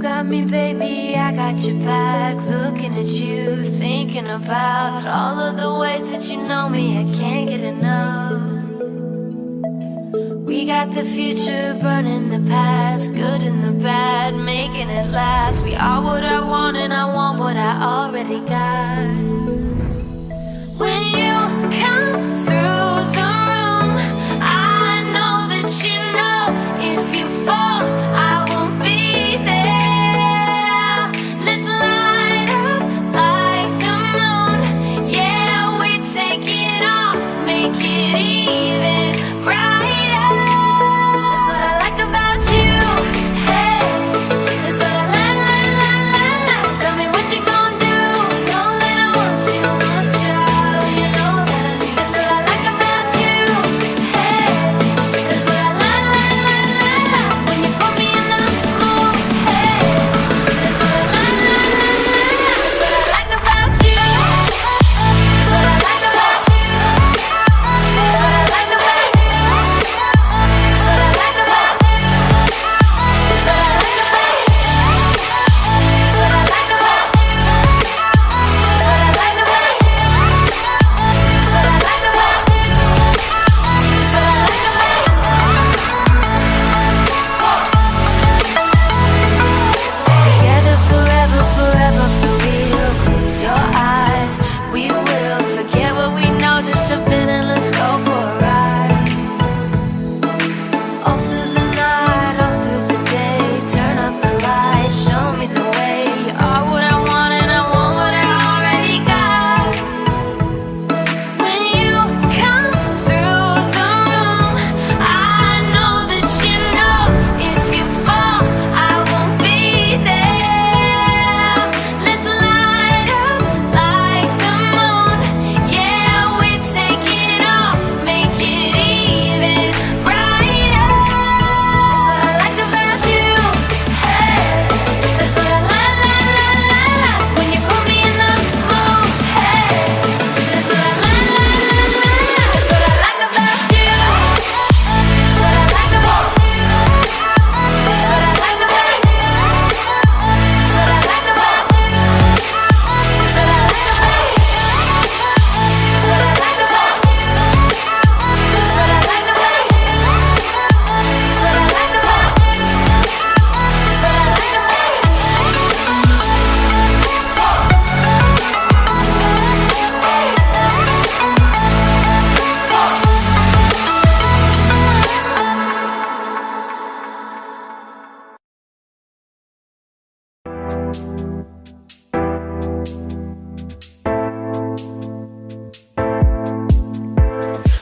got me, baby, I got your back. Looking at you, thinking about all of the ways that you know me, I can't get enough. We got the future burning the past, good and the bad, making it last. We are what I want and I want what I already got. When you come through the room, I know that you know if you fall, I won't be there. Let's light up like the moon. Yeah, we take it off, make it even brighter. That's what I like about you. Hey, that's what I like. Tell me what you gonna do. Know that I want you, you know that I need. That's what I like about you. Hey, that's what I like. When you put me in the mood. Hey, that's what I like. That's what I like about you. That's what I like about. That's what I like about. That's what I like about. That's what I like about. That's what I like about. That's what I like about. That's what I like about. That's what I like about. Together forever, forever for real. Close your eyes, we will forget what we know. Just jump in and let's go for a ride. All through the night, all through the day, turn up the light, show me the way. You are what I want and I want what I already got. When you come through the room, I know that you know if you fall, I won't be there. Let's light up like the moon. Yeah, we take it off, make it even brighter. That's what I like about you. Hey, that's what I like. When you put me in the mood. Hey, that's what I like. That's what I like about you. That's what I like about. That's what I like about. That's what I like about. That's what I like about. That's what I like about. That's what I like about. That's what I like about. That's what I like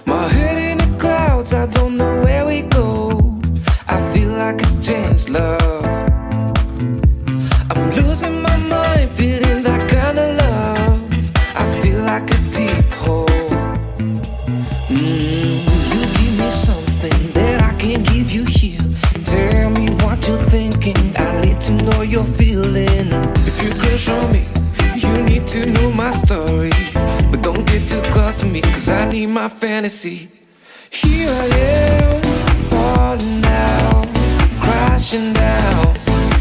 My head in the clouds, I don't know where we go. I feel like it's changed love. I'm losing my mind, feeling that kind of love. I feel like a deep hole. You give me something that I can't give you here. Tell me what you're thinking, I need to know you're feeling. If you crush on me, you need to know my story. But don't get too close to me, cause I need my fantasy. Here I am, falling down, crashing down,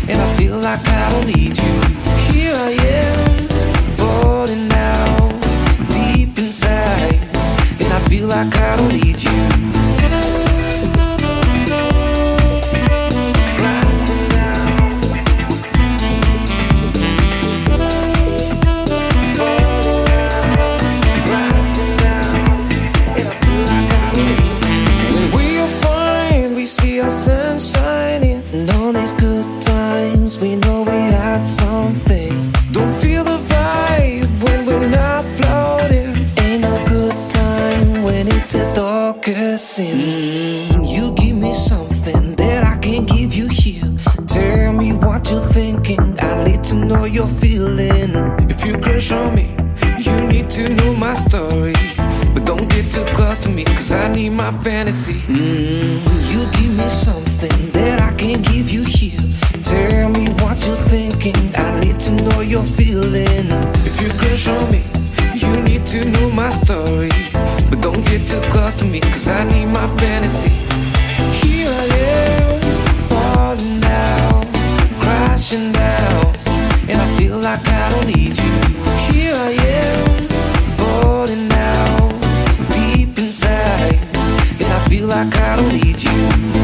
and I feel like I don't need you. Here I am, falling down, deep inside, and I feel like I don't need you. When we are fine, we see our sun shining, and all these good times, we know we had something. Don't feel the vibe when we're not floating. Ain't no good time when it's a darker sin. You give me something that I can't give you here. Tell me what you're thinking, I need to know you're feeling. If you crush on me, you need to know my story. But don't get too close to me, cause I need my fantasy. You give me something that I can't give you here. Tell me what you're thinking, I need to know you're feeling. If you crush on me, you need to know my story. But don't get too close to me, cause I need my fantasy. Here I am, falling down, crashing down. like I don't need you.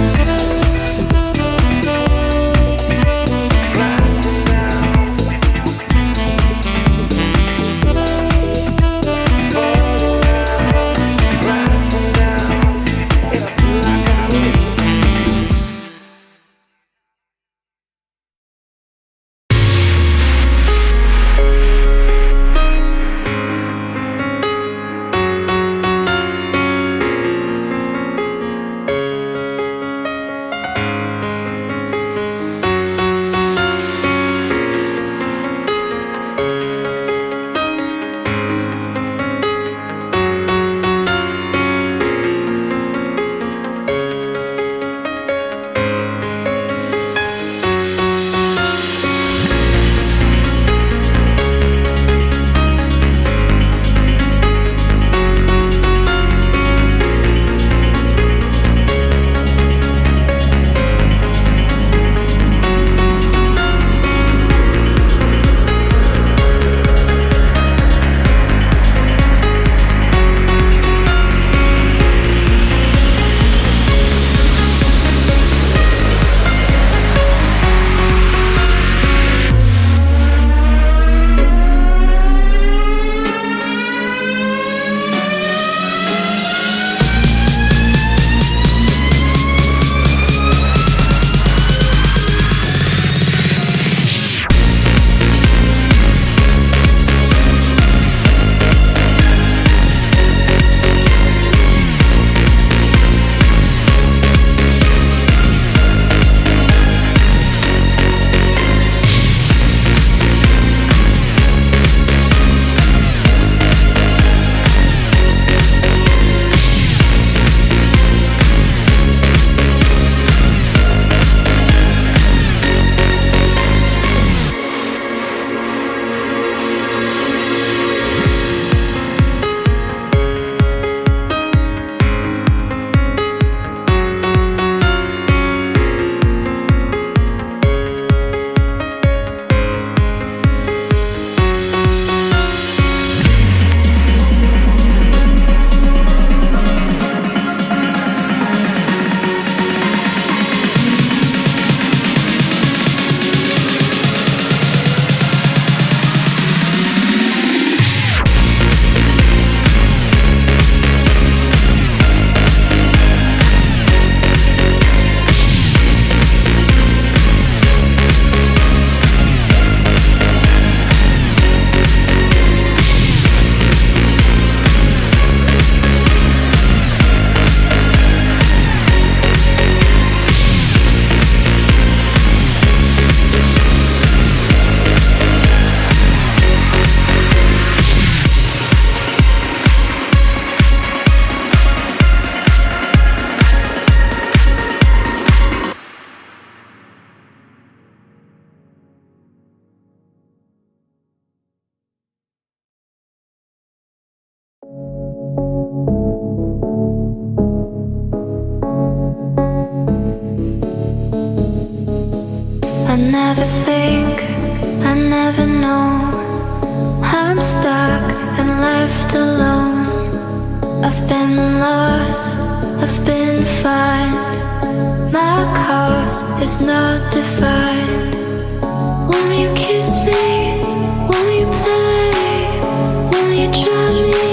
never think, I never know. I'm stuck and left alone. I've been lost, I've been fine. My cause is not defined. Won't you kiss me? Won't you play? Won't you drive me